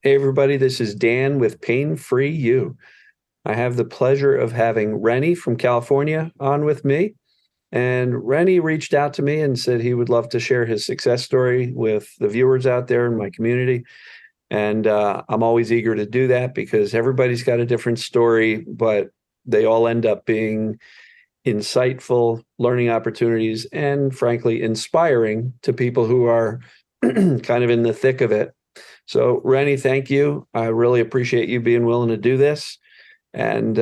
Hey, everybody, this is Dan with Pain Free You. I have the pleasure of having Renny from California on with me. And Renny reached out to me and said he would love to share his success story with the viewers out there in my community. And I'm always eager to do that because everybody's got a different story, but they all end up being insightful learning opportunities and, frankly, inspiring to people who are kind of in the thick of it. So, Renny, thank you. I really appreciate you being willing to do this. And,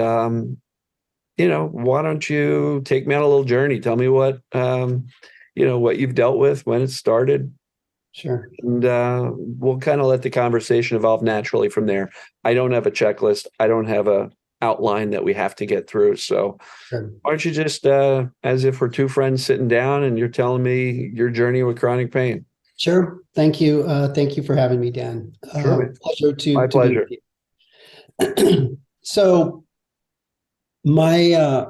why don't you take me on a little journey? Tell me what you've dealt with, when it started, Sure. and we'll kind of let the conversation evolve naturally from there. I don't have a checklist. I don't have a outline that we have to get through. So, Sure. why don't you just, as if we're two friends sitting down and you're telling me your journey with chronic pain? Sure. Thank you. Thank you for having me, Dan. Sure. Pleasure My to be pleasure. with you. So my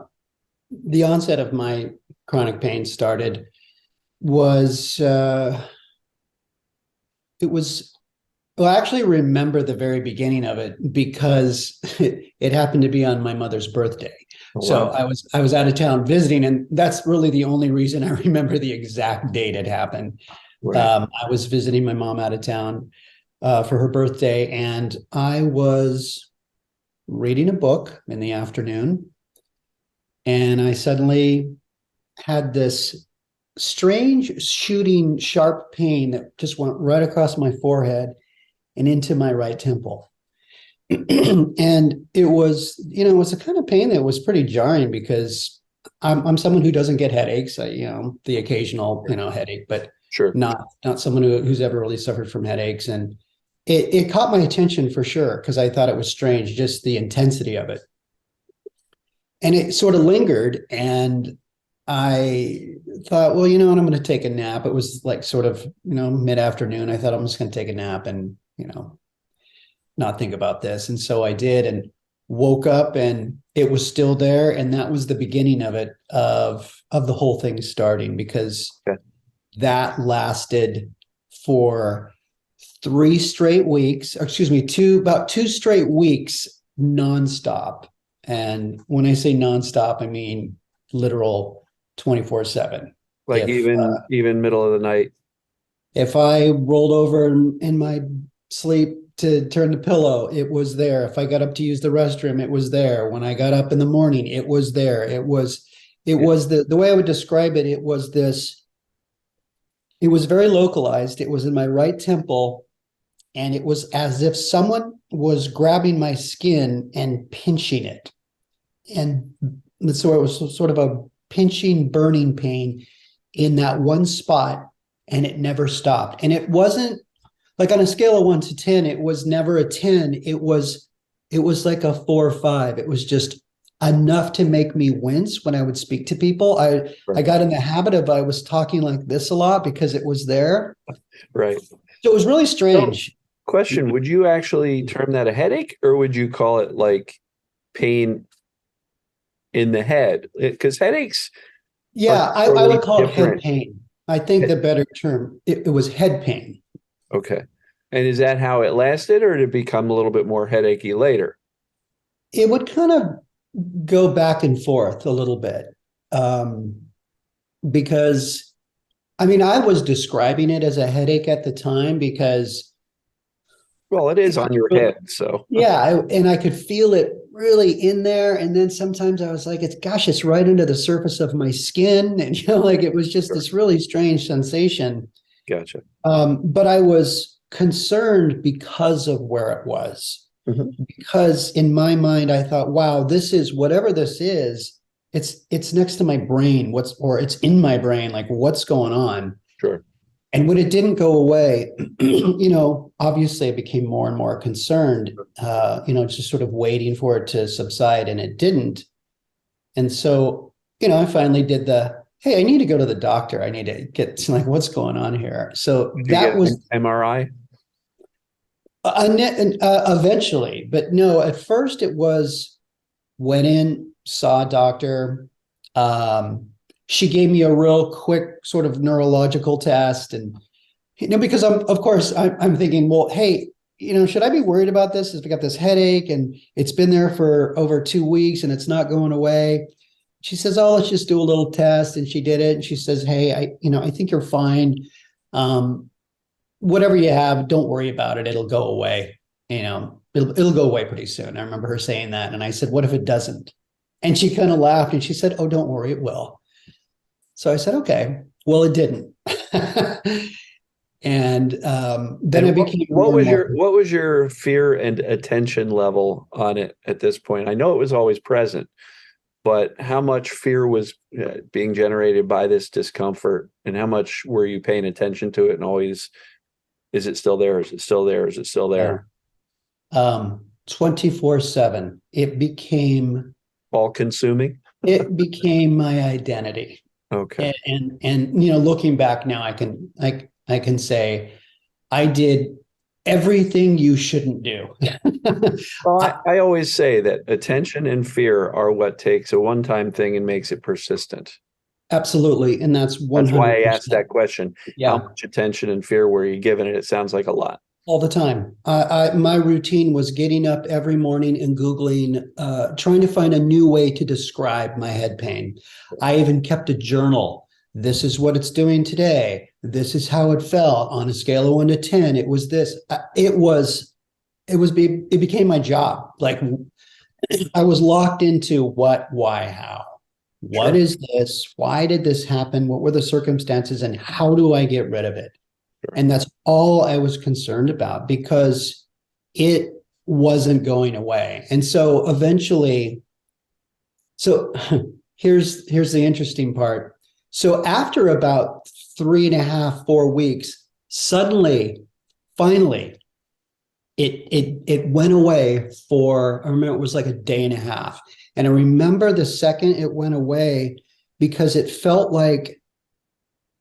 the onset of my chronic pain started was it was well, I actually remember the very beginning of it because it happened to be on my mother's birthday. Oh, So wow. I was out of town visiting, and that's really the only reason I remember the exact date it happened. Right. I was visiting my mom out of town for her birthday, and I was reading a book in the afternoon, and I suddenly had this strange shooting sharp pain that just went right across my forehead and into my right temple. And it was a kind of pain that was pretty jarring because I'm someone who doesn't get headaches. The occasional, headache, but Sure. not someone who's ever really suffered from headaches. And it caught my attention for sure because I thought it was strange, just the intensity of it. And it sort of lingered, and I thought, well, you know what, I'm going to take a nap. It was like sort of, mid-afternoon. I thought I'm just going to take a nap and, not think about this. And so I did, and woke up and it was still there. And that was the beginning of it, of the whole thing starting, because Okay. that lasted for 3 straight weeks, or excuse me, about 2 straight weeks nonstop. And when I say nonstop, I mean literal 24/7. Like If even middle of the night. if I rolled over in my sleep to turn the pillow, it was there. If I got up to use the restroom, it was there. When I got up in the morning, it was there. It Yeah. was the way I would describe it, it was very localized. It was in my right temple, and it was as if someone was grabbing my skin and pinching it. And so it was sort of a pinching, burning pain in that one spot, and it never stopped. And it wasn't like, on a scale of 1 to 10, it was never a 10. It was like a 4 or 5. It was just enough to make me wince when I would speak to people. I Right. got in the habit of, I was talking like this a lot because it was there. Right. So it was really So, strange. question, would you actually term that a headache or would you call it like pain in the head? Because headaches are Yeah, I totally would call it head different. pain. I think the better term, it was head pain. Okay. And is that how it lasted or did it become a little bit more headachy later? It would kind of go back and forth a little bit, um, because I mean, I was describing it as a headache at the time because, Well, it is on your head, so yeah, and I could feel it really in there. And then sometimes I was like, it's right under the surface of my skin. And, like, it was just sure. this really strange sensation. Gotcha. But I was concerned because of where it was. Mhm. Because in my mind, I thought, wow, this is whatever this is. It's next to my brain. Or it's in my brain. Like, what's going on? Sure. And when it didn't go away, obviously I became more and more concerned, just sort of waiting for it to subside, and it didn't. And so, I finally did hey, I need to go to the doctor. I need to get like, what's going on here? So Did you that get was an MRI? eventually, but no, at first it was, went in, saw a doctor. She gave me a real quick sort of neurological test, and because of course I'm thinking, well, hey, should I be worried about this? I've got this headache and it's been there for over 2 weeks and it's not going away. She says, oh, let's just do a little test. And she did it. And she says, hey, I think you're fine. Whatever you have, don't worry about it. It'll go away. It'll go away pretty soon. I remember her saying that. And I said, what if it doesn't? And she kind of laughed and she said, oh, don't worry, it will. So I said, okay. Well, it didn't. And then I became what was your fear and attention level on it at this point? I know it was always present, but how much fear was being generated by this discomfort, and how much were you paying attention to it? And always, is it still there? Is it still there? Is it still there? 24/7. It became all consuming. It became my identity. Okay. And looking back now, I can say I did everything you shouldn't do. Well, I always say that attention and fear are what takes a one-time thing and makes it persistent. Absolutely. And that's 100%. That's why I asked that question. Yeah. How much attention and fear were you given it? It sounds like a lot. All the time. My routine was getting up every morning and Googling, trying to find a new way to describe my head pain. I even kept a journal. This is what it's doing today. This is how it felt on a scale of 1 to 10. It was this. It became my job. Like I was locked into what, why, how. What is this? Why did this happen? What were the circumstances? And how do I get rid of it? And that's all I was concerned about because it wasn't going away. And so eventually, here's the interesting part. So after about 3.5, 4 weeks, suddenly, finally, it went away for, I remember it was like a day and a half. And I remember the second it went away because it felt like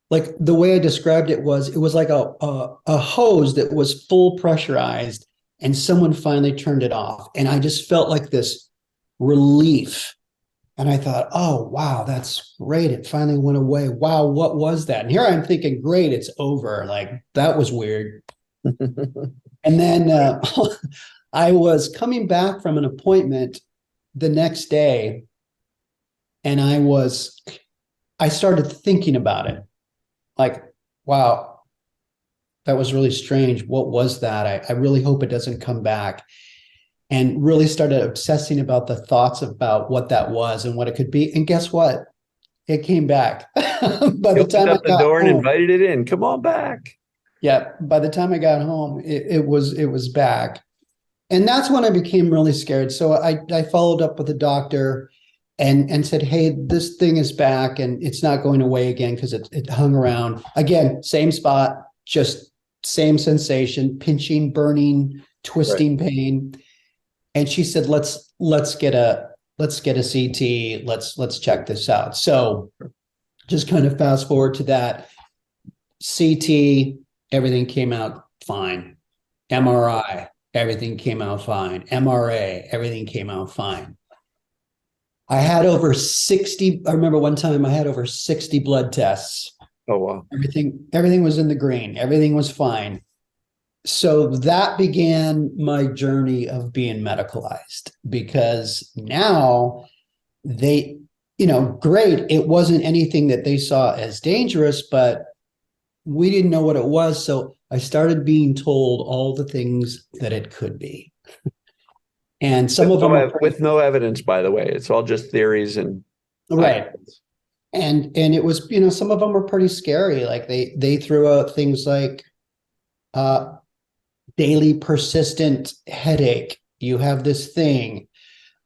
the way I described it was like a hose that was full pressurized and someone finally turned it off. And I just felt like this relief. And I thought, oh, wow, that's great. It finally went away. Wow, what was that? And here I'm thinking, great, it's over. Like, that was weird. And then I was coming back from an appointment the next day, and I started thinking about it. Like, wow, that was really strange. What was that? I really hope it doesn't come back. And really started obsessing about the thoughts about what that was and what it could be. And guess what? It came back. By the time I got the door home, and invited it in. Come on back. Yeah. By the time I got home, it was back. And that's when I became really scared. So I followed up with the doctor and said, hey, this thing is back and it's not going away again because it hung around. Again, same spot, just same sensation, pinching, burning, twisting pain. And she said, let's get a CT. Let's check this out. So just kind of fast forward to that. CT, everything came out fine. MRI, everything came out fine. MRA, everything came out fine. I had over 60. I remember one time I had over 60 blood tests. Oh, wow. Everything was in the green. Everything was fine. So that began my journey of being medicalized because now they, great. It wasn't anything that they saw as dangerous, but we didn't know what it was. So I started being told all the things that it could be. And some of them with no evidence, by the way, it's all just theories and right. And it was, some of them were pretty scary. Like they threw out things like daily persistent headache. You have this thing.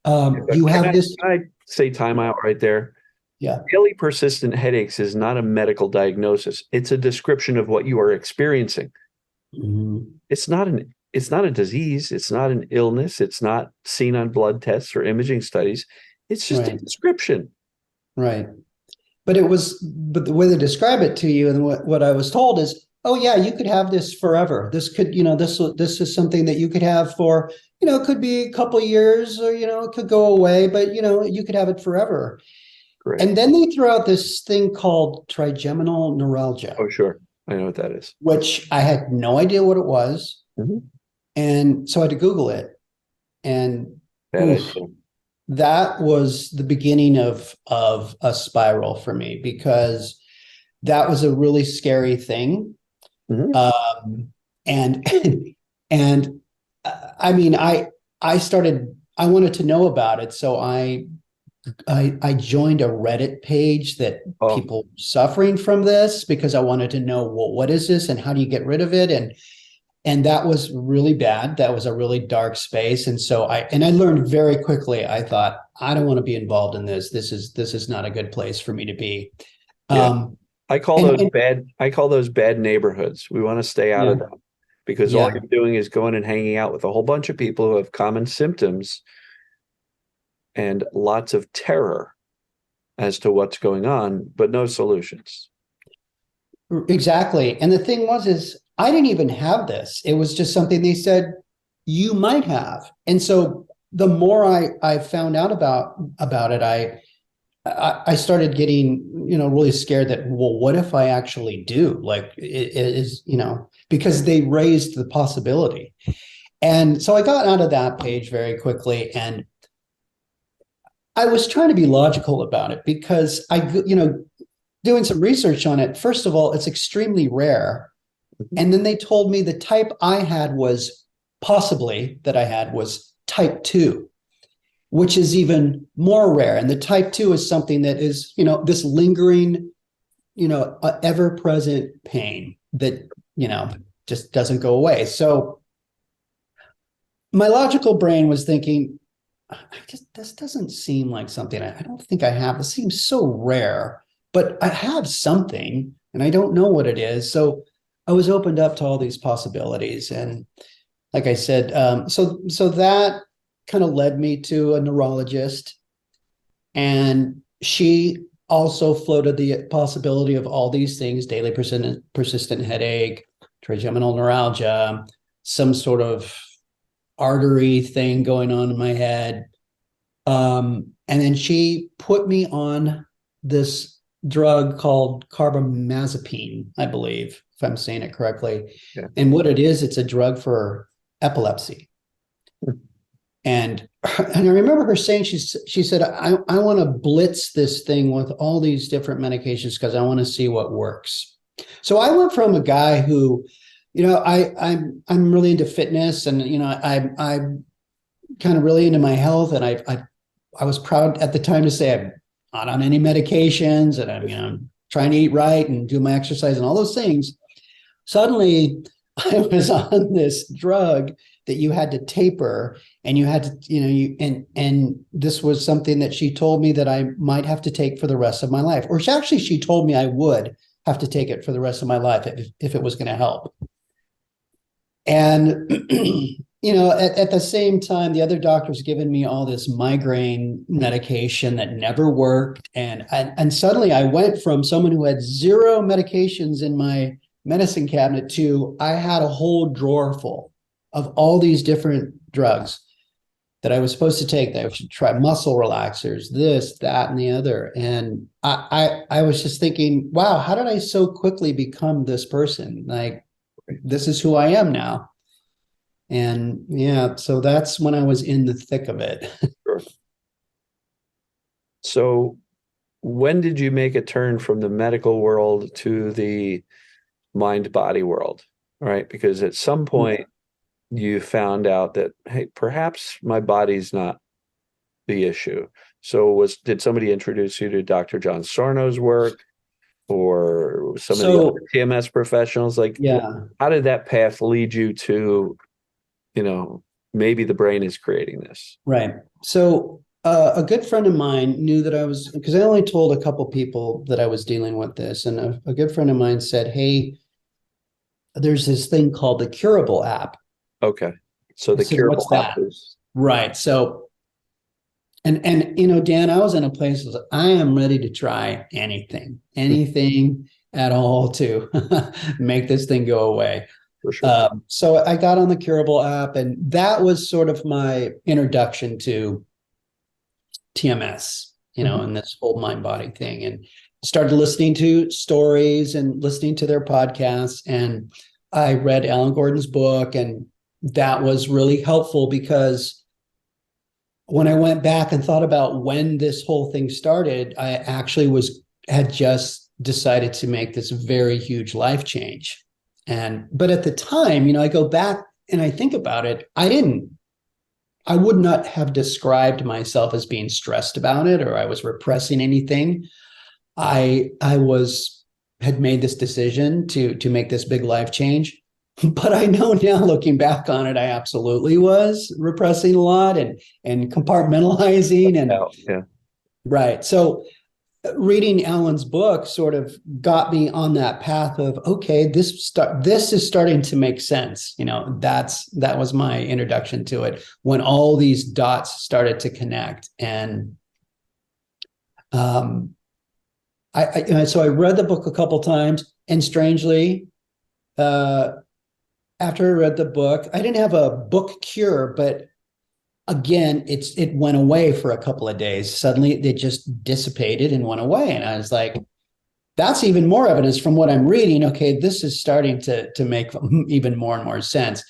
You have this. Can I say time out right there? Yeah. Daily persistent headaches is not a medical diagnosis. It's a description of what you are experiencing. Mm-hmm. It's not a disease. It's not an illness. It's not seen on blood tests or imaging studies. It's just a description. Right. But the way they describe it to you and what I was told is, oh yeah, you could have this forever. This could, this is something that you could have for, it could be a couple of years or, it could go away, but you could have it forever. Great. And then they threw out this thing called trigeminal neuralgia. Oh, sure. I know what that is. Which I had no idea what it was. Mm-hmm. And so I had to Google it. And Bad oof, idea. that was the beginning of a spiral for me, because that was a really scary thing. Mhm. And and I mean, I wanted to know about it, so I joined a Reddit page that Oh, people suffering from this, because I wanted to know, well, what is this and how do you get rid of it? And that was really bad. That was a really dark space. And so I learned very quickly. I thought, I don't want to be involved in this. This is not a good place for me to be. yeah. Um, I call those bad neighborhoods. We want to stay out yeah, of them because all yeah. you're doing is going and hanging out with a whole bunch of people who have common symptoms and lots of terror as to what's going on, but no solutions. Exactly. And the thing is I didn't even have this. It was just something they said you might have. And so the more I found out about it, I started getting, really scared that, well, what if I actually do? Like, it is, because they raised the possibility. And so I got out of that page very quickly, and I was trying to be logical about it, because doing some research on it, first of all, it's extremely rare. And then they told me the type I had was type 2, which is even more rare. And the type 2 is something that is, this lingering, ever present pain that, just doesn't go away. So my logical brain was thinking, this doesn't seem like something I don't think I have. This seems so rare, but I have something and I don't know what it is. So I was opened up to all these possibilities. And like I said, so that kind of led me to a neurologist, and she also floated the possibility of all these things: daily persistent headache, trigeminal neuralgia, some sort of artery thing going on in my head. And then she put me on this drug called carbamazepine, I believe, if I'm saying it correctly. Yeah. And what it is, it's a drug for epilepsy. And I remember her saying, she said, I want to blitz this thing with all these different medications because I want to see what works. So I went from a guy who, I'm really into fitness, and I'm kind of really into my health, and I was proud at the time to say I'm not on any medications, and I'm trying to eat right and do my exercise and all those things. Suddenly, I was on this drug that you had to taper, and you had to, and this was something that she told me that I might have to take for the rest of my life. Or she told me I would have to take it for the rest of my life if it was going to help. And at the same time, the other doctor's given me all this migraine medication that never worked. And suddenly I went from someone who had zero medications in my medicine cabinet to I had a whole drawer full of all these different drugs that I was supposed to take, that I should try: muscle relaxers, this, that, and the other. And I was just thinking, wow, how did I so quickly become this person? Like, this is who I am now. And yeah, so that's when I was in the thick of it. Sure. So when did you make a turn from the medical world to the mind body world? Right? Because at some point you found out that, hey, perhaps my body's not the issue. So did somebody introduce you to Dr. John Sarno's work or some of the other TMS professionals? Like, Yeah. how did that path lead you to, maybe the brain is creating this? Right. So a good friend of mine knew that because I only told a couple people that I was dealing with this. And a good friend of mine said, hey, there's this thing called the Curable app. Okay. So the I said, curable what's app that? is Right. So, and Dan, I was in a place where I am ready to try anything at all to make this thing go away. for sure. So I got on the Curable app, and that was sort of my introduction to TMS, and this whole mind body thing, and started listening to stories and listening to their podcasts. And I read Alan Gordon's book, and that was really helpful, because when I went back and thought about when this whole thing started, I actually had just decided to make this very huge life change. But at the time, I go back and I think about it, I would not have described myself as being stressed about it, or I was repressing anything. I had made this decision to make this big life change. But I know now, looking back on it, I absolutely was repressing a lot and compartmentalizing Yeah. right. So reading Alan's book sort of got me on that path of, okay, this is starting to make sense. That was my introduction to it, when all these dots started to connect. And so I read the book a couple times, and strangely, after I read the book, I didn't have a book cure, but again, it went away for a couple of days. Suddenly it just dissipated and went away. And I was like, that's even more evidence from what I'm reading. Okay, this is starting to make even more and more sense.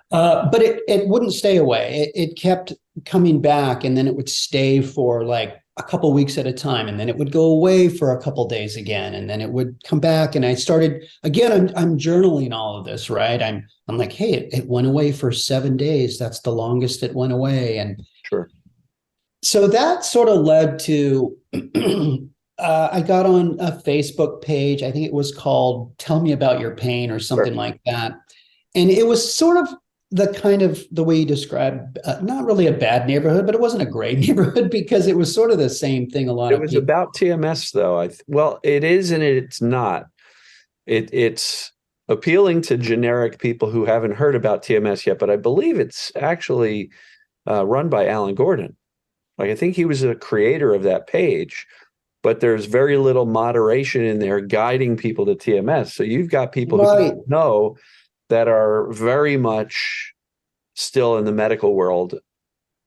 But it wouldn't stay away. It kept coming back, and then it would stay for like a couple weeks at a time, and then it would go away for a couple days again, and then it would come back. And I started again. I'm journaling all of this, right? I'm like, hey, it went away for 7 days. That's the longest it went away, and Sure. so that sort of led to. I got on a Facebook page. I think it was called "Tell Me About Your Pain" or something like that, and it was sort of the way you described, not really a bad neighborhood, but it wasn't a great neighborhood, because it was sort of the same thing. It was about TMS, though. Well, it is and it's not. It's appealing to generic people who haven't heard about TMS yet, but I believe it's actually run by Alan Gordon. Like, I think he was a creator of that page, but there's very little moderation in there guiding people to TMS. So you've got people who know that are very much still in the medical world.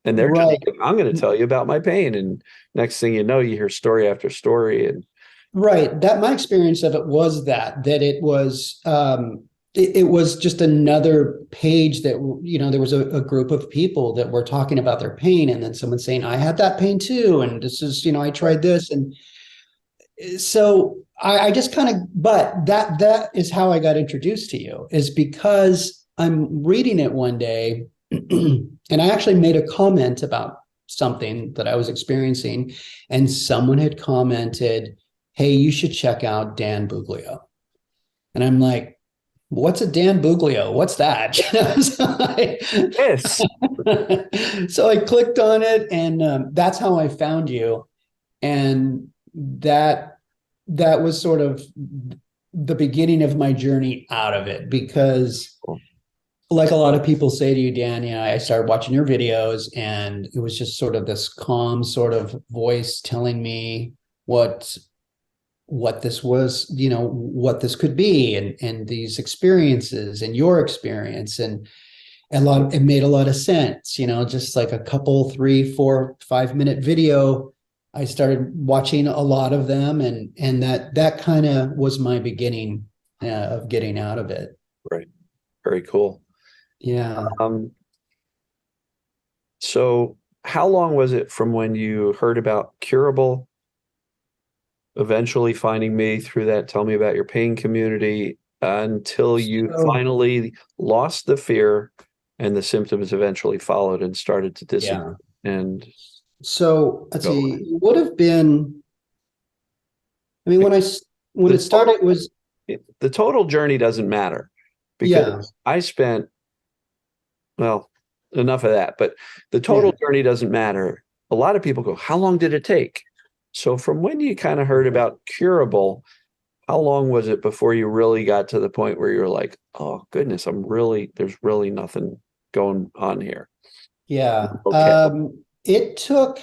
And they're just like, I'm going to tell you about my pain. And next thing you know, you hear story after story. And that my experience of it was that it was just another page that, there was a group of people that were talking about their pain. And then someone saying, I had that pain too. And this is, I tried this. And so I just but that is how I got introduced to you, is because I'm reading it one day and I actually made a comment about something that I was experiencing, and someone had commented, hey, you should check out Dan Buglio. And I'm like, what's a Dan Buglio? What's that? yes. So I clicked on it, and that's how I found you. And that was sort of the beginning of my journey out of it, because like a lot of people say to you, Dan, I started watching your videos, and it was just sort of this calm sort of voice telling me what this was, what this could be, and these experiences and your experience, and it made a lot of sense, just like a couple, 3, 4, 5-minute video. I started watching a lot of them, and that kind of was my beginning of getting out of it. Right. Very cool. Yeah. So how long was it from when you heard about Curable, eventually finding me through that Tell Me About Your Pain community, until you finally lost the fear and the symptoms eventually followed and started to disappear? And so let's see, it would have been, when it started, it was the total journey doesn't matter, because I spent, well, enough of that, but the total journey doesn't matter. A lot of people go, how long did it take? So from when you kind of heard about Curable, how long was it before you really got to the point where you're like, oh goodness, there's really nothing going on here? Yeah. Okay. It took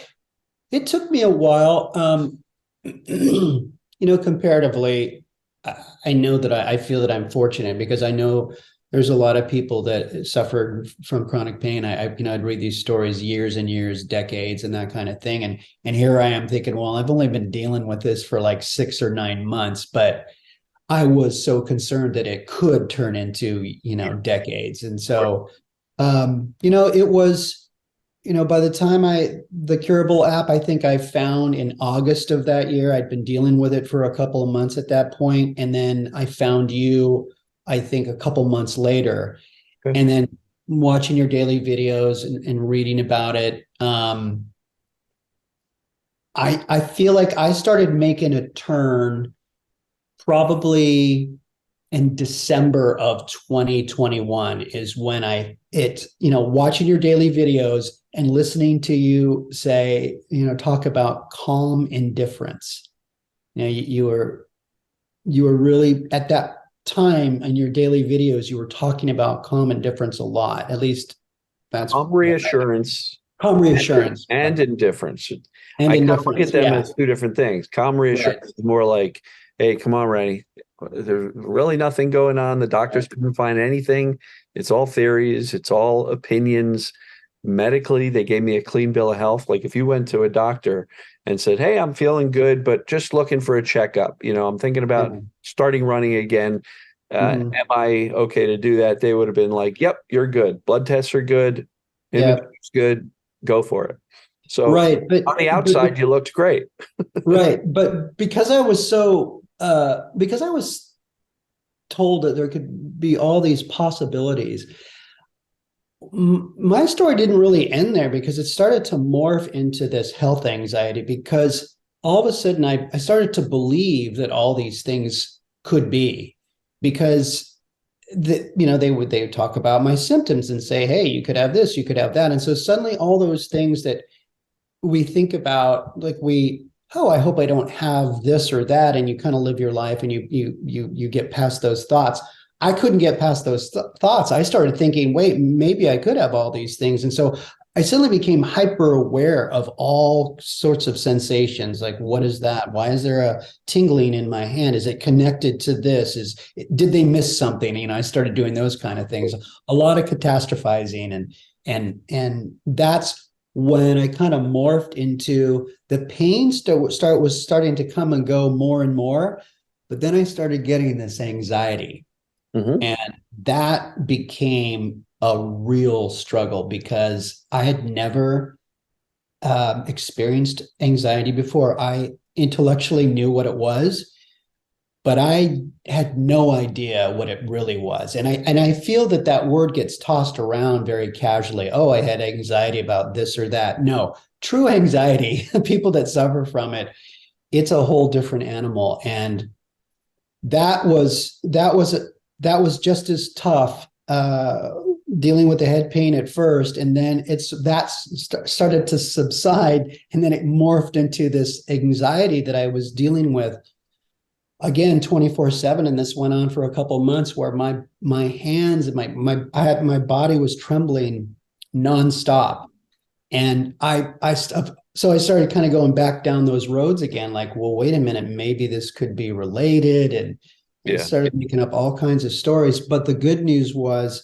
me a while. Comparatively, I know that I feel that I'm fortunate, because I know there's a lot of people that suffered from chronic pain. I'd read these stories years and years, decades, and that kind of thing. And here I am thinking, well, I've only been dealing with this for like 6 or 9 months, but I was so concerned that it could turn into, decades. And so It was, by the time the Curable app, I think I found in August of that year. I'd been dealing with it for a couple of months at that point, and then I found you, I think, a couple months later, Okay. and then watching your daily videos and reading about it. I feel like I started making a turn probably in December of 2021 is when watching your daily videos and listening to you say, talk about calm indifference. You were really at that time in your daily videos, you were talking about calm indifference a lot. At least that's Calm reassurance calm reassurance and indifference. and I kind of look indifference. at them Yeah. as two different things. Calm Right. reassurance is more like, hey, come on, Renny. There's really nothing going on. The doctors couldn't find anything. It's all theories. It's all opinions. Medically, they gave me a clean bill of health. Like if you went to a doctor and said, hey, I'm feeling good, but just looking for a checkup. I'm thinking about Yeah. starting running again. Mhm. Am I okay to do that? They would have been like, yep, you're good. Blood tests are good. Yeah. Imaging's good. Go for it. So Right. on the But outside, you looked great. right. But because I was told that there could be all these possibilities, my story didn't really end there because it started to morph into this health anxiety because all of a sudden I started to believe that all these things could be because they would talk about my symptoms and say, hey, you could have this, you could have that. And so suddenly all those things that we think about, like I hope I don't have this or that, and you kind of live your life and you get past those thoughts. I couldn't get past those thoughts. I started thinking, wait, maybe I could have all these things. And so I suddenly became hyper aware of all sorts of sensations. Like, what is that? Why is there a tingling in my hand? Is it connected to this? Did they miss something? I started doing those kind of things, a lot of catastrophizing, and that's when I kind of morphed into the pain was starting to come and go more and more. But then I started getting this anxiety. Mm-hmm. And that became a real struggle because I had never experienced anxiety before. I intellectually knew what it was, but I had no idea what it really was. And I feel that word gets tossed around very casually. Oh, I had anxiety about this or that. No, true anxiety, people that suffer from it, it's a whole different animal. And that was that was that was just as tough, dealing with the head pain at first, and then started to subside, and then it morphed into this anxiety that I was dealing with again 24/7. And this went on for a couple of months where my hands and my body was trembling nonstop. And so I started kind of going back down those roads again, like, well, wait a minute, maybe this could be related, and Yeah. started making up all kinds of stories. But the good news was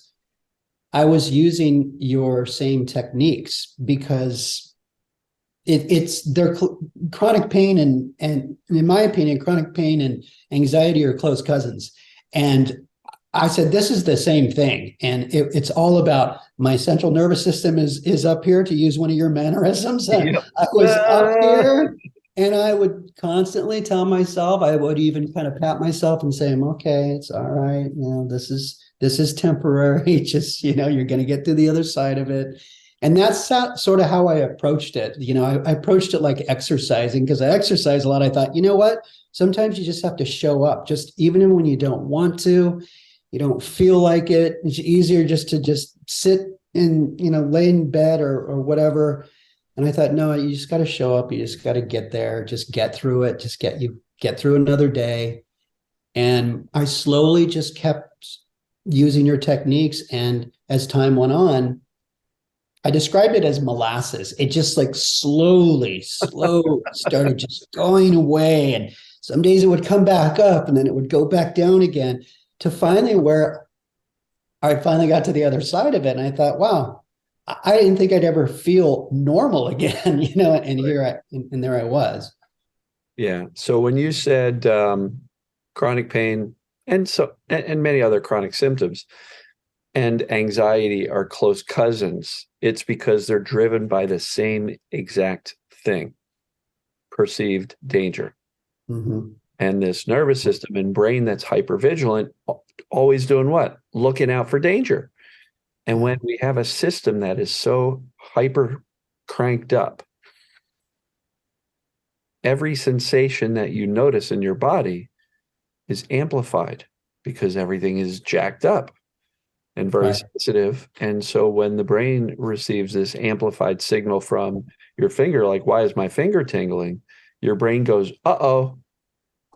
I was using your same techniques because it's their chronic pain and in my opinion, chronic pain and anxiety are close cousins. And I said, this is the same thing. And it's all about my central nervous system is up here, to use one of your mannerisms. Yep. I was up here, and I would constantly tell myself, I would even kind of pat myself and say, I'm okay. It's all right. This is temporary. Just, you're going to get to the other side of it. And that's sort of how I approached it. I approached it like exercising, because I exercise a lot. I thought, you know what? Sometimes you just have to show up, just even when you don't want to, you don't feel like it. It's easier just to sit and, lay in bed or whatever. And I thought, no, you just got to show up. You just got to get there, just get through it, just get through another day. And I slowly just kept using your techniques. And as time went on, I described it as molasses. It just like slowly started just going away. And some days it would come back up and then it would go back down again, to finally where I finally got to the other side of it. And I thought, wow, I didn't think I'd ever feel normal again, and and there I was. Yeah. So when you said chronic pain and many other chronic symptoms, and anxiety are close cousins, it's because they're driven by the same exact thing, perceived danger. Mhm. And this nervous system and brain that's hypervigilant, always doing what? Looking out for danger. And when we have a system that is so hyper cranked up, every sensation that you notice in your body is amplified because everything is jacked up and very Right. sensitive. And so when the brain receives this amplified signal from your finger, like, why is my finger tingling? Your brain goes, uh-oh,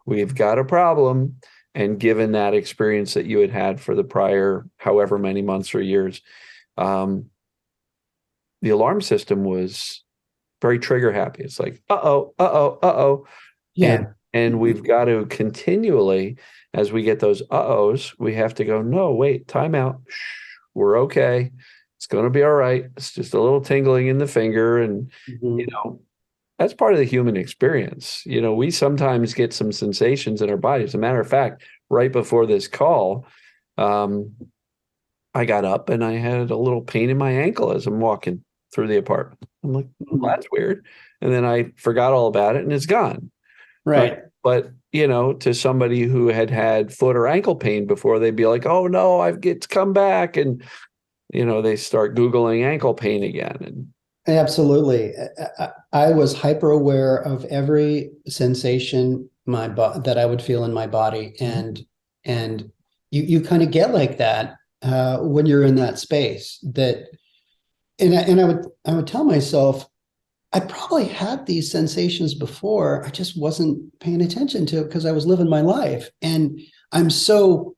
we've got a problem. And given that experience that you had had for the prior however many months or years, the alarm system was very trigger happy. It's like, uh-oh, uh-oh, uh-oh. And Yeah. and we've got to continually, as we get those uh-ohs, we have to go, no, wait, time out. Shh, we're okay. It's going to be all right. It's just a little tingling in the finger. And, you Mhm. know, that's part of the human experience. You know, we sometimes get some sensations in our bodies. As a matter of fact, right before this call, um, I got up and I had a little pain in my ankle as I'm walking through the apartment. I'm like, well, Mhm. that's weird. And then I forgot all about it and it's gone. Right. Right. But, you know, to somebody who had had foot or ankle pain before, they'd be like, oh no, it's come back. And, you know, they start Googling ankle pain again. And Absolutely. I was hyper aware of every sensation that I would feel in my body, and you kind of get like that when you're in that space. And I would tell myself I probably had these sensations before. I just wasn't paying attention to it because I was living my life, and I'm so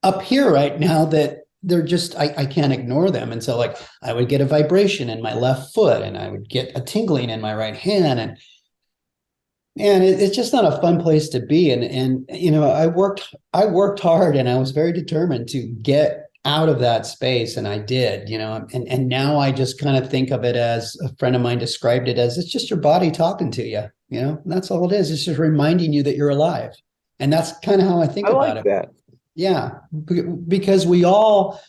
up here right now that they're just I can't ignore them. And so like I would get a vibration in my left foot and I would get a tingling in my right hand, and it's just not a fun place to be. And you know, I worked hard and I was very determined to get out of that space, and I did, you know. And now I just kind of think of it as a friend of mine described it as, it's just your body talking to you, you know. And that's all it is. It's just reminding you that you're alive. And that's kind of how I think I about like it. that. Yeah, because we all,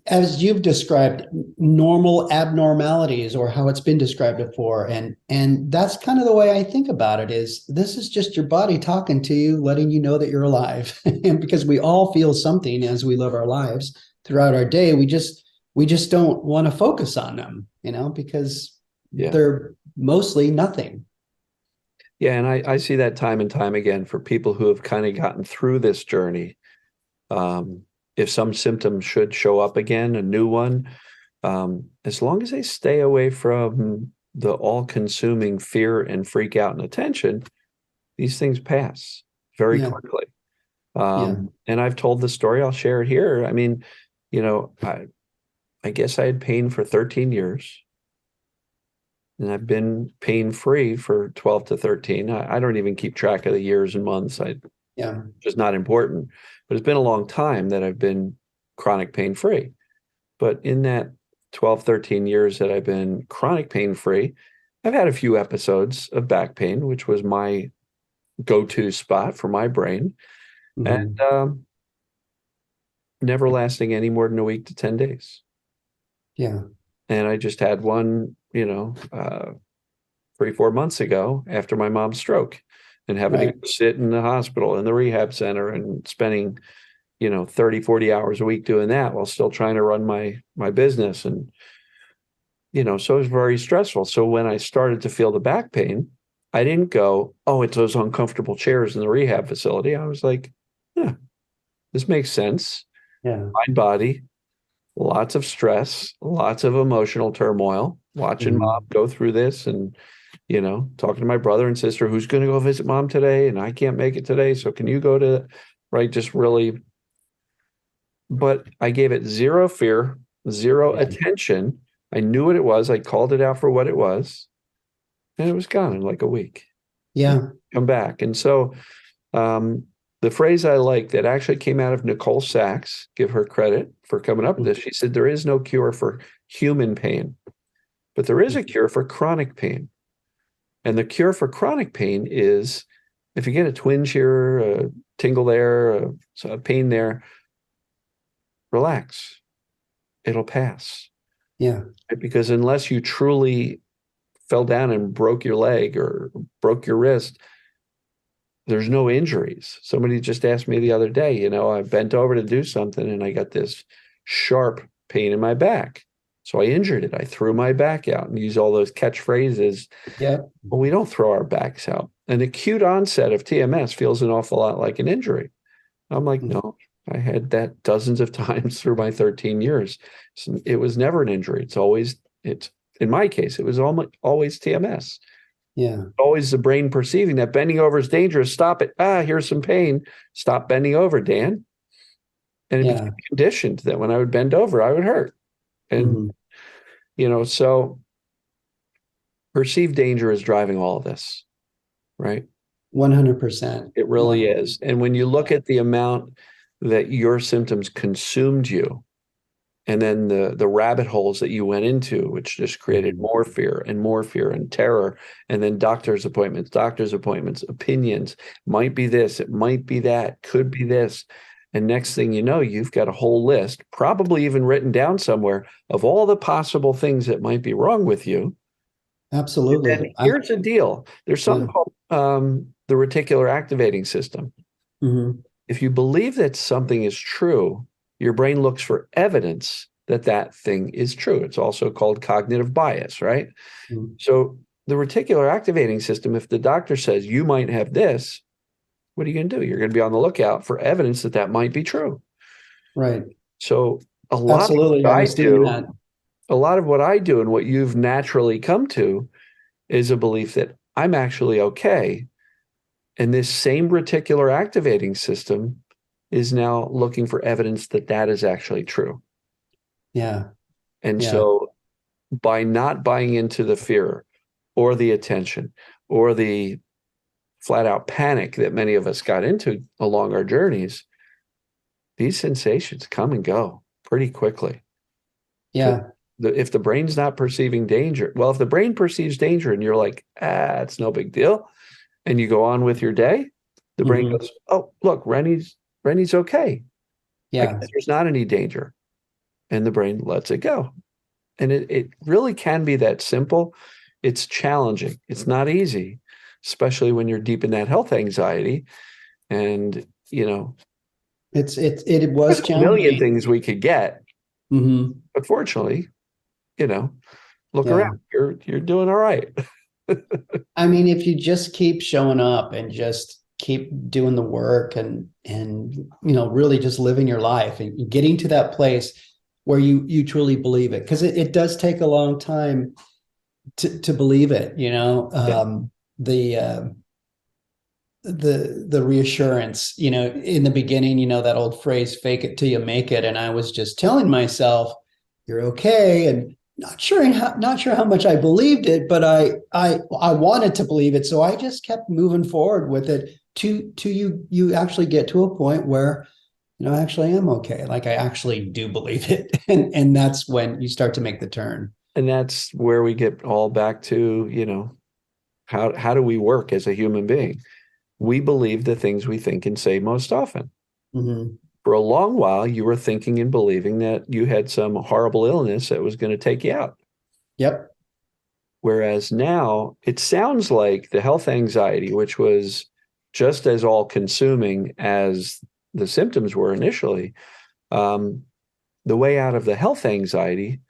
as you've described, normal abnormalities, or how it's been described before, and that's kind of the way I think about it. Is this is just your body talking to you, letting you know that you're alive. And because we all feel something as we live our lives throughout our day, we just don't want to focus on them, you know, because Yeah. they're mostly nothing. Yeah. And I see that time and time again for people who have kind of gotten through this journey. Um, if some symptom should show up again, a new one, as long as they stay away from the all-consuming fear and freak out and attention, these things pass very Yeah, quickly. yeah, And I've told the story, I'll share it here. I mean, you know, I guess I had pain for 13 years and I've been pain-free for 12 to 13. I don't even keep track of the years and months. yeah. Just not important, but it's been a long time that I've been chronic pain-free. But in that 12, 13 years that I've been chronic pain-free, I've had a few episodes of back pain, which was my go-to spot for my brain, and Mhm. never lasting any more than a week to 10 days. Yeah, And I just had one, 3, 4 months ago after my mom's stroke and having to right. go sit in the hospital in the rehab center and spending, 30, 40 hours a week doing that while still trying to run my business. And, so it was very stressful. So when I started to feel the back pain, I didn't go, oh, it's those uncomfortable chairs in the rehab facility. I was like, yeah, this makes sense. Yeah. Mind, body, lots of stress, lots of emotional turmoil, watching mom Mhm. go through this and, talking to my brother and sister, who's going to go visit mom today? And I can't make it today. So can you go to, right? Just really, but I gave it zero fear, zero Yeah. attention. I knew what it was. I called it out for what it was, and it was gone in like a week. Yeah. Come back. And so um, the phrase I like that actually came out of Nicole Sachs, give her credit for coming up with this. She said, there is no cure for human pain, but there is a cure for chronic pain. And the cure for chronic pain is if you get a twinge here, a tingle there, a pain there, relax. It'll pass. Yeah. Because unless you truly fell down and broke your leg or broke your wrist, there's no injuries. Somebody just asked me the other day, I bent over to do something and I got this sharp pain in my back. So I injured it. I threw my back out and use all those catchphrases. Yeah. Well, we don't throw our backs out. An acute onset of TMS feels an awful lot like an injury. I'm like, no, I had that dozens of times through my 13 years. So it was never an injury. It's in my case, it was always TMS. Yeah. Always the brain perceiving that bending over is dangerous. Stop it. Here's some pain. Stop bending over, Dan. And it became conditioned that when I would bend over, I would hurt. And, so perceived danger is driving all of this, right? 100%. It really is. And when you look at the amount that your symptoms consumed you, and then the rabbit holes that you went into, which just created more fear and terror, and then doctor's appointments, opinions, might be this, it might be that, could be this. And next thing you know, you've got a whole list, probably even written down somewhere, of all the possible things that might be wrong with you. Absolutely. And here's the deal. There's something called the reticular activating system. If you believe that something is true, your brain looks for evidence that that thing is true. It's also called cognitive bias, right? So the reticular activating system, if the doctor says you might have this, what are you going to do? You're going to be on the lookout for evidence that that might be true. Right. So a lot Absolutely. of what I do, that. a lot of what I do and what you've naturally come to is a belief that I'm actually okay. And this same reticular activating system is now looking for evidence that that is actually true. Yeah. And so by not buying into the fear or the attention or the flat out panic that many of us got into along our journeys, these sensations come and go pretty quickly. Yeah. If the brain's not perceiving danger, well, if the brain perceives danger and you're like, it's no big deal, and you go on with your day, the brain goes, oh, look, Renny's okay. I guess there's not any danger. And the brain lets it go. And it really can be that simple. It's challenging. It's not easy, especially when you're deep in that health anxiety. And, it was there's a million things we could get. But fortunately, look around. You're doing all right. I mean, if you just keep showing up and just keep doing the work and really just living your life and getting to that place where you truly believe it, because it does take a long time to believe it, the reassurance, in the beginning, that old phrase, fake it till you make it. And I was just telling myself, you're okay. And not sure how much I believed it, but I wanted to believe it. So I just kept moving forward with it to you actually get to a point where, I actually am okay. Like I actually do believe it. And that's when you start to make the turn. And that's where we get all back to, how do we work as a human being? We believe the things we think and say most often. For a long while, you were thinking and believing that you had some horrible illness that was going to take you out. Yep. Whereas now it sounds like the health anxiety, which was just as all consuming as the symptoms were initially, the way out of the health anxiety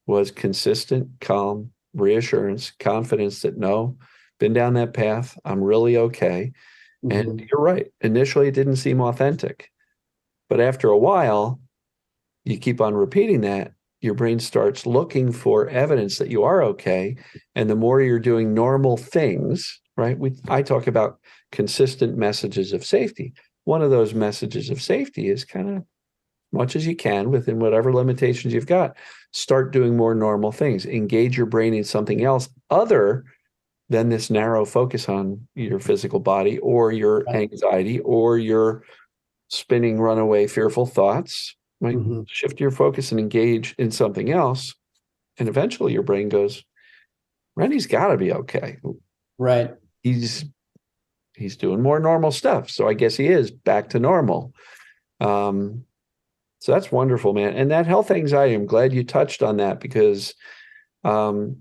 was consistent, calm, reassurance, confidence that no, been down that path. I'm really okay. And you're right. Initially, it didn't seem authentic. But after a while, you keep on repeating that, your brain starts looking for evidence that you are okay. And the more you're doing normal things, right? I talk about consistent messages of safety. One of those messages of safety is kind of much as you can within whatever limitations you've got. Start doing more normal things. Engage your brain in something else other than this narrow focus on your physical body or your anxiety or your spinning runaway fearful thoughts. Right? Shift your focus and engage in something else. And eventually your brain goes, Renny's got to be okay. Right. He's doing more normal stuff. So I guess he is back to normal. So that's wonderful, man. And that health anxiety, I'm glad you touched on that, because um,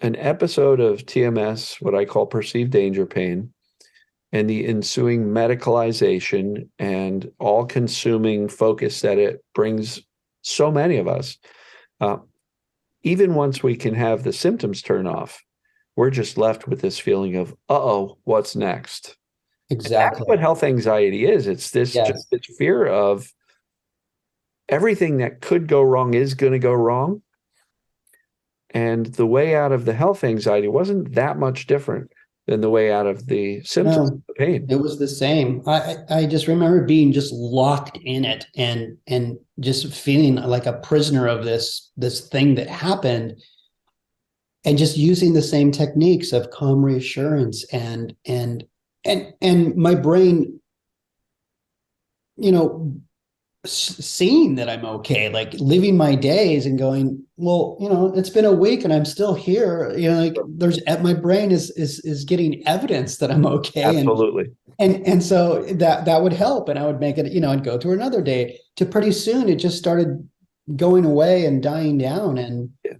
an episode of TMS, what I call perceived danger pain, and the ensuing medicalization and all-consuming focus that it brings so many of us, uh, even once we can have the symptoms turn off, we're just left with this feeling of, uh-oh, what's next? And that's Exactly. what health anxiety is. It's this just Yes. this fear of everything that could go wrong is going to go wrong. And the way out of the health anxiety wasn't that much different than the way out of the symptoms of No, the pain. it was the same. I just remember being just locked in it and just feeling like a prisoner of this thing that happened, and just using the same techniques of calm reassurance and my brain, you know, seeing that I'm okay, like living my days and going, well, it's been a week and I'm still here. Like there's my brain is getting evidence that I'm okay, Absolutely. and so that would help, and I would make it. I'd go through another day. To pretty soon, it just started going away and dying down, and Yeah.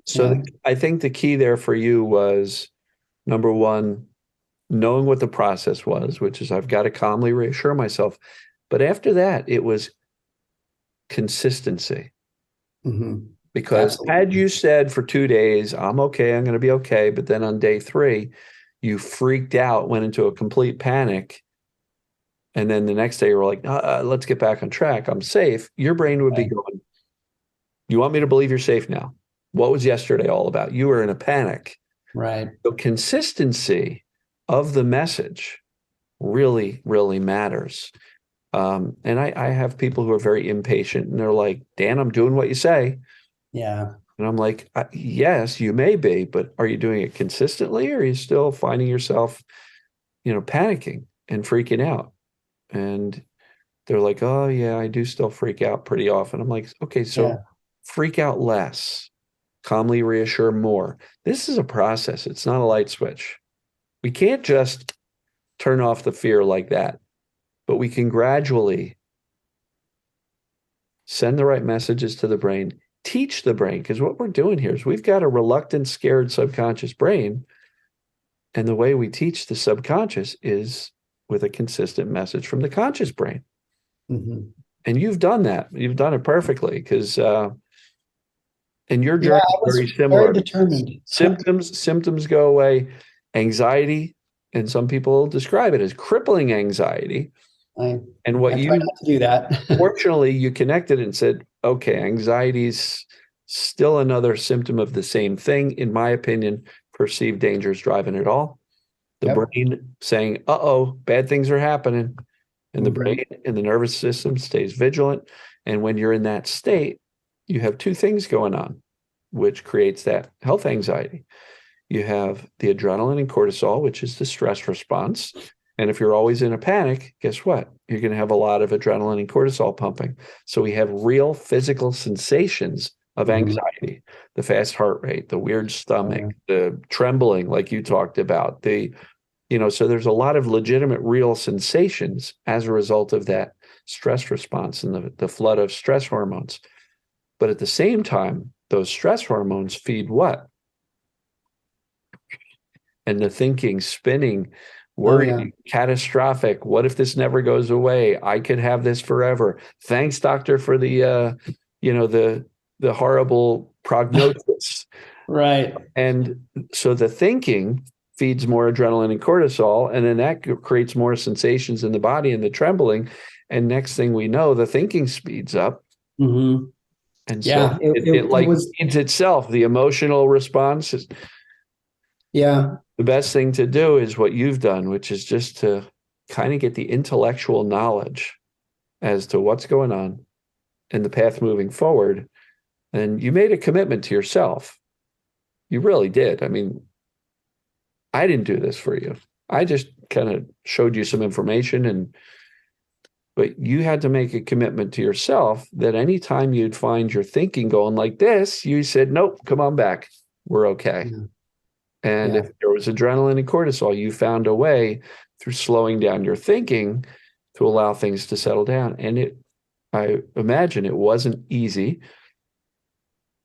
So yeah, I think the key there for you was, number one, knowing what the process was, which is I've got to calmly reassure myself. But after that, it was consistency. mm-hmm. Because had Absolutely, you said for 2 days, I'm okay, I'm going to be okay, but then on day three, you freaked out, went into a complete panic, and then the next day you were like, let's get back on track, I'm safe, your brain would be right, going, you want me to believe you're safe now? What was yesterday all about? You were in a panic. right, So consistency of the message really, really matters. And I have people who are very impatient and they're like, Dan, I'm doing what you say. yeah, And I'm like, yes, you may be, but are you doing it consistently, or are you still finding yourself, panicking and freaking out? And they're like, oh, yeah, I do still freak out pretty often. I'm like, okay, so yeah, freak out less, calmly reassure more. This is a process. It's not a light switch. We can't just turn off the fear like that, but we can gradually send the right messages to the brain, teach the brain, because what we're doing here is we've got a reluctant, scared subconscious brain. And the way we teach the subconscious is with a consistent message from the conscious brain. mm-hmm. And you've done that. You've done it perfectly, because and your Yeah. journey I is very was very similar. determined. Symptoms go away. Anxiety, and some people describe it as crippling anxiety. I And what I try you not to do that. fortunately you connected and said, okay, anxiety's still another symptom of the same thing. In my opinion, perceived danger is driving it all. The Yep. brain saying, uh-oh, bad things are happening. And the Mm-hmm. brain and the nervous system stays vigilant. And when you're in that state, you have two things going on, which creates that health anxiety. You have the adrenaline and cortisol, which is the stress response. And if you're always in a panic, guess what? You're going to have a lot of adrenaline and cortisol pumping. So we have real physical sensations of Mm-hmm. anxiety, the fast heart rate, the weird Oh, stomach, yeah. the trembling, like you talked about, so there's a lot of legitimate, real sensations as a result of that stress response and the flood of stress hormones. But at the same time, those stress hormones feed what? And the thinking, spinning, Oh, yeah. worrying, catastrophic. What if this never goes away? I could have this forever. Thanks, doctor, for the horrible prognosis. Right. And so the thinking feeds more adrenaline and cortisol, and then that creates more sensations in the body and the trembling. And next thing we know, the thinking speeds up. Mm-hmm. And so Yeah. It, it it, it like was. feeds itself. The emotional response is Yeah. the best thing to do is what you've done, which is just to kind of get the intellectual knowledge as to what's going on and the path moving forward. And you made a commitment to yourself. You really did. I mean, I didn't do this for you. I just kind of showed you some information, but you had to make a commitment to yourself that anytime you'd find your thinking going like this, you said, nope, come on back. We're okay. Yeah. And Yeah. if there was adrenaline and cortisol, you found a way through slowing down your thinking, to allow things to settle down. And I imagine it wasn't easy.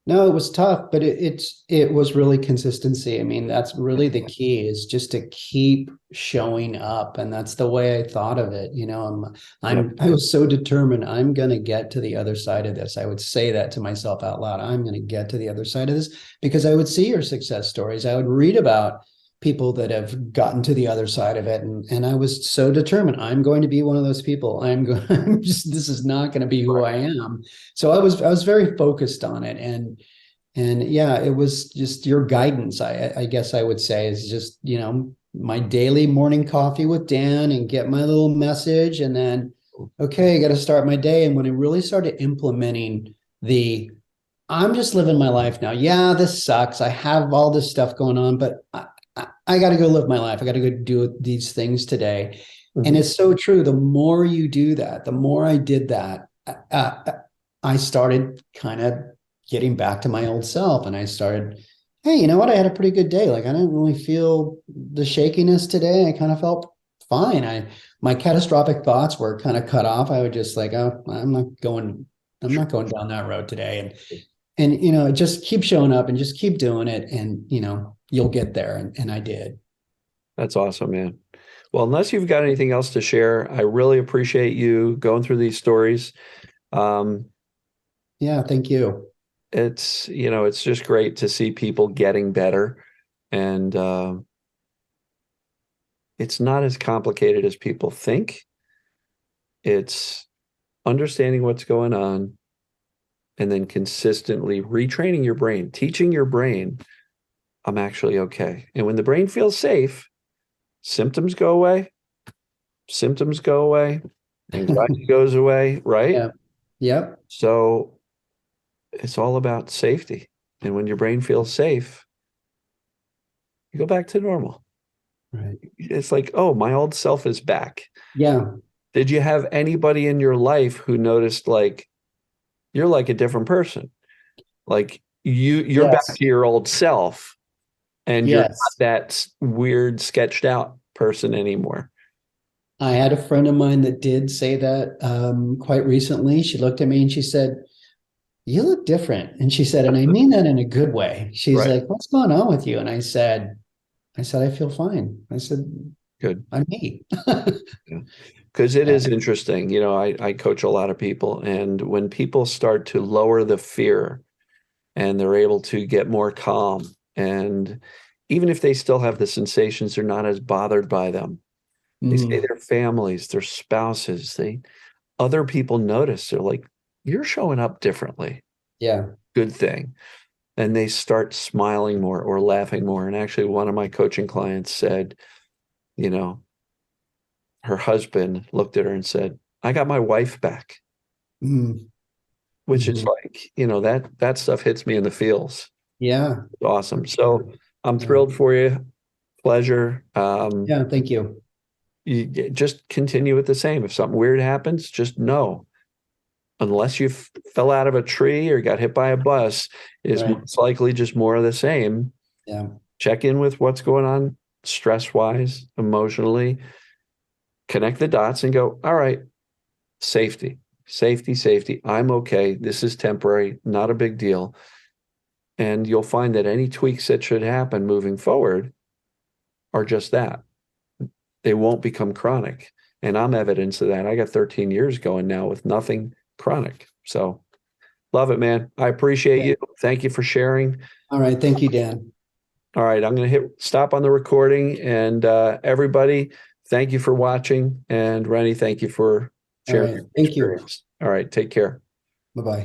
No, it was tough, but it was really consistency. I mean, that's really the key, is just to keep showing up. And that's the way I thought of it. You know, Yep. I was so determined, I'm gonna get to the other side of this. I would say that to myself out loud. I'm gonna get to the other side of this, because I would see your success stories. I would read about people that have gotten to the other side of it. And I was so determined, I'm going to be one of those people. This is not going to be who I am. So I was very focused on it. And yeah, it was just your guidance. I guess I would say is just, you know, my daily morning coffee with Dan, and get my little message. And then, okay, I got to start my day. And when I really started implementing I'm just living my life now. Yeah, this sucks. I have all this stuff going on, but I got to go live my life. I got to go do these things today. And it's so true. The more you do that, the more I did that, I started kind of getting back to my old self. And I started, hey, you know what? I had a pretty good day. Like, I didn't really feel the shakiness today. I kind of felt fine. My catastrophic thoughts were kind of cut off. I would just like, oh, I'm not going down that road today. And you know, just keep showing up and just keep doing it, and you know, you'll get there. And I did. That's awesome, man. Well, unless you've got anything else to share, I really appreciate you going through these stories. Um, Yeah, thank you. it's, you know, it's just great to see people getting better. And it's not as complicated as people think. It's understanding what's going on and then consistently retraining your brain, teaching your brain, I'm actually okay. And when the brain feels safe, symptoms go away, anxiety goes away, right? Yeah. Yep. So it's all about safety. And when your brain feels safe, you go back to normal. Right. It's like, oh, my old self is back. Yeah. Did you have anybody in your life who noticed like you're like a different person? Like you're back Yes. to your old self and you're not Yes. that weird sketched out person anymore. I had a friend of mine that did say that quite recently. She looked at me and she said, "You look different." And she said, and I mean that in a good way. She's Right. like, "What's going on with you?" And I said, "I feel fine." I said, Good. "I'm me." Yeah. Because it Yeah. is interesting. You know, I coach a lot of people, and when people start to lower the fear and they're able to get more calm, and even if they still have the sensations, they're not as bothered by them. They say Mhm. their families, their spouses, other people notice. They're like, you're showing up differently. Yeah. Good thing. And they start smiling more or laughing more. And actually, one of my coaching clients said, you know, her husband looked at her and said, I got my wife back, Mhm. which is Mhm. like, you know, that stuff hits me in the feels. Yeah. It's awesome. So I'm Yeah. thrilled for you. Pleasure. Yeah. Thank you. You just continue with the same. If something weird happens, just know, unless you fell out of a tree or got hit by a bus, is Right. most likely just more of the same. Yeah. Check in with what's going on stress wise, emotionally, connect the dots and go, all right, safety, safety, safety. I'm okay. This is temporary, not a big deal. And you'll find that any tweaks that should happen moving forward are just that. They won't become chronic. And I'm evidence of that. I got 13 years going now with nothing chronic. So love it, man. I appreciate Yeah. you. Thank you for sharing. All right. Thank you, Dan. All right, I'm going to hit stop on the recording. And everybody, thank you for watching. And Renny, thank you for All sharing right. your Thank you. experience. All right, take care. Bye-bye.